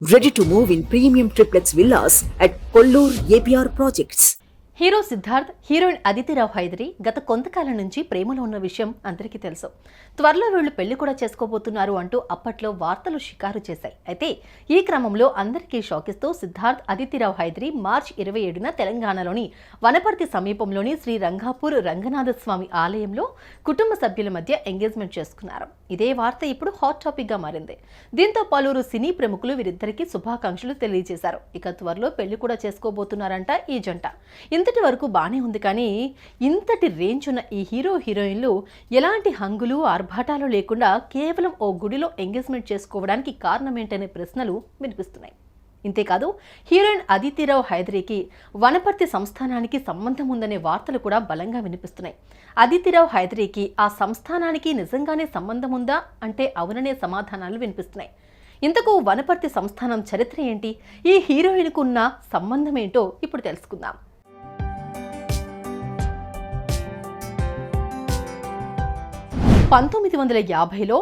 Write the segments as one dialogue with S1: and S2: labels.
S1: Ready to move in premium triplex villas at Kollur APR Projects.
S2: Hero Siddharth, heroine Aditi Rao Hydari గత కొంతకాలం నుంచి ప్రేమలో ఉన్న విషయం అందరికీ తెలుసు. త్వరలో వీళ్ళు పెళ్లి కూడా చేసుకోబోతున్నారు అంటూ అప్పట్లో వార్తలు షికారు చేశాయి. అయితే ఈ క్రమంలో అందరికీ షాకిస్తూ సిద్ధార్థ్, అదితిరావు హైదరి మార్చి 27న తెలంగాణలోని వనపర్తి సమీపంలోని శ్రీ రంగాపూర్ రంగనాథ స్వామి ఆలయంలో కుటుంబ సభ్యుల మధ్య ఎంగేజ్మెంట్ చేసుకున్నారు. ఇదే వార్త ఇప్పుడు హాట్ టాపిక్ గా మారింది. దీంతో పలువురు సినీ ప్రముఖులు వీరిద్దరికీ శుభాకాంక్షలు తెలియజేశారు. ఇక త్వరలో పెళ్లి కూడా చేసుకోబోతున్నారంట ఈ జంట. ఇంతటి వరకు బానే ఉంది, కానీ ఇంతటి రేంజ్ ఉన్న ఈ హీరో హీరోయిన్లు ఎలాంటి హంగులు ఆర్భాటాలు లేకుండా కేవలం ఓ గుడిలో ఎంగేజ్మెంట్ చేసుకోవడానికి కారణమేంటనే ప్రశ్నలు వినిపిస్తున్నాయి. ఇంతేకాదు, హీరోయిన్ అదితిరావు హైదరికి వనపర్తి సంస్థానానికి సంబంధం ఉందనే వార్తలు కూడా బలంగా వినిపిస్తున్నాయి. అదితిరావు హైదరికి ఆ సంస్థానానికి నిజంగానే సంబంధం ఉందా అంటే అవుననే సమాధానాలు వినిపిస్తున్నాయి. ఇంతకు వనపర్తి సంస్థానం చరిత్ర ఏంటి, ఈ హీరోయిన్కు ఉన్న సంబంధం ఏంటో ఇప్పుడు తెలుసుకుందాం. 1950లో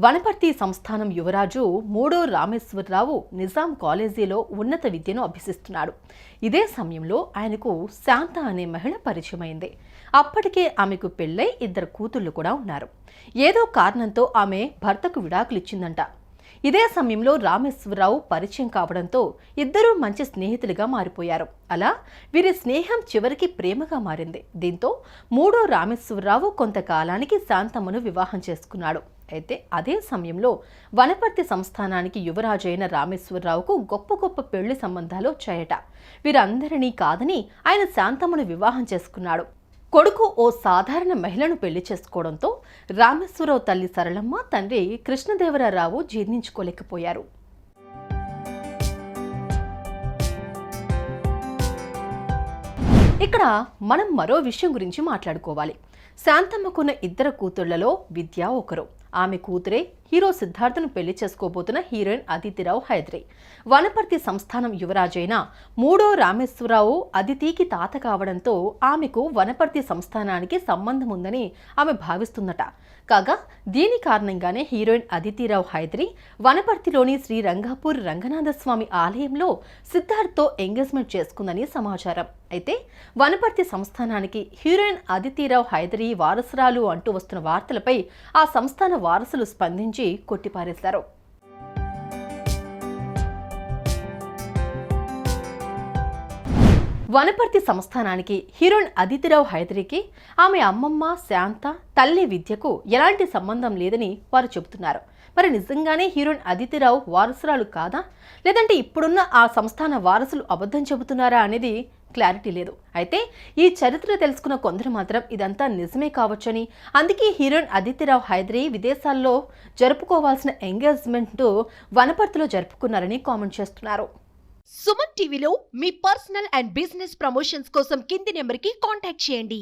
S2: వనపర్తి సంస్థానం యువరాజు మూడో రామేశ్వరరావు నిజాం కాలేజీలో ఉన్నత విద్యను అభ్యసిస్తున్నాడు. ఇదే సమయంలో ఆయనకు శాంత అనే మహిళ పరిచయమైంది. అప్పటికే ఆమెకు పెళ్ళై 2 కూతుళ్లు కూడా ఉన్నారు. ఏదో కారణంతో ఆమె భర్తకు విడాకులు ఇచ్చిందంట. ఇదే సమయంలో రామేశ్వరరావు పరిచయం కావడంతో ఇద్దరూ మంచి స్నేహితులుగా మారిపోయారు. అలా వీరి స్నేహం చివరికి ప్రేమగా మారింది. దీంతో మూడో రామేశ్వరరావు కొంతకాలానికి శాంతమ్మను వివాహం చేసుకున్నాడు. అయితే అదే సమయంలో వనపర్తి సంస్థానానికి యువరాజైన రామేశ్వరరావుకు గొప్ప గొప్ప పెళ్లి సంబంధాలు వచ్చాయట. వీరందరినీ కాదని ఆయన శాంతమ్మను వివాహం చేసుకున్నాడు. కొడుకు ఓ సాధారణ మహిళను పెళ్లి చేసుకోవడంతో రామేశ్వరరావు తల్లి సరళమ్మ, తండ్రి కృష్ణదేవరావు జీర్ణించుకోలేకపోయారు. ఇక్కడ మనం మరో విషయం గురించి మాట్లాడుకోవాలి. శాంతమ్మకున్న 2 కూతుళ్లలో విద్య ఒకరు. ఆమె కూతురే హీరో సిద్ధార్థను పెళ్లి చేసుకోబోతున్న హీరోయిన్ అదితిరావు హైదరి. వనపర్తి సంస్థానం యువరాజైన మూడో రామేశ్వరరావు అదితికి తాత కావడంతో ఆమెకు వనపర్తి సంస్థానానికి సంబంధం ఉందని ఆమె భావిస్తుందట. కాగా దీని కారణంగానే హీరోయిన్ అదితిరావు హైదరి వనపర్తిలోని శ్రీ రంగాపూర్ రంగనాథ స్వామి ఆలయంలో సిద్ధార్థ్తో ఎంగేజ్మెంట్ చేసుకుందని సమాచారం. అయితే వనపర్తి సంస్థానానికి హీరోయిన్ అదితిరావు హైదరి వారసురాలు అంటూ వస్తున్న వార్తలపై ఆ సంస్థాన వారసులు స్పందించి కొట్టిపారేశారు. వనపర్తి సంస్థానానికి హీరోయిన్ అదితిరావు హైదరికి ఆమె అమ్మమ్మ శాంత తల్లి విద్యకు ఎలాంటి సంబంధం లేదని వారు చెబుతున్నారు. మరి నిజంగానే హీరోయిన్ అదితిరావు వారసురాలు కాదా, లేదంటే ఇప్పుడున్న ఆ సంస్థాన వారసులు అబద్ధం చెబుతున్నారా అనేది క్లారిటీ లేదు. అయితే ఈ చరిత్ర తెలుసుకున్న కొందరు మాత్రం ఇదంతా నిజమే కావచ్చని, అందుకే హీరోయిన్ అదితిరావు హైదరి విదేశాల్లో జరుపుకోవాల్సిన ఎంగేజ్మెంట్ వనపర్తిలో జరుపుకున్నారని కామెంట్ చేస్తున్నారు.
S3: సుమన్ టీవీలో మీ పర్సనల్ అండ్ బిజినెస్ ప్రమోషన్స్ కోసం కింది నెంబర్కి కాంటాక్ట్ చేయండి.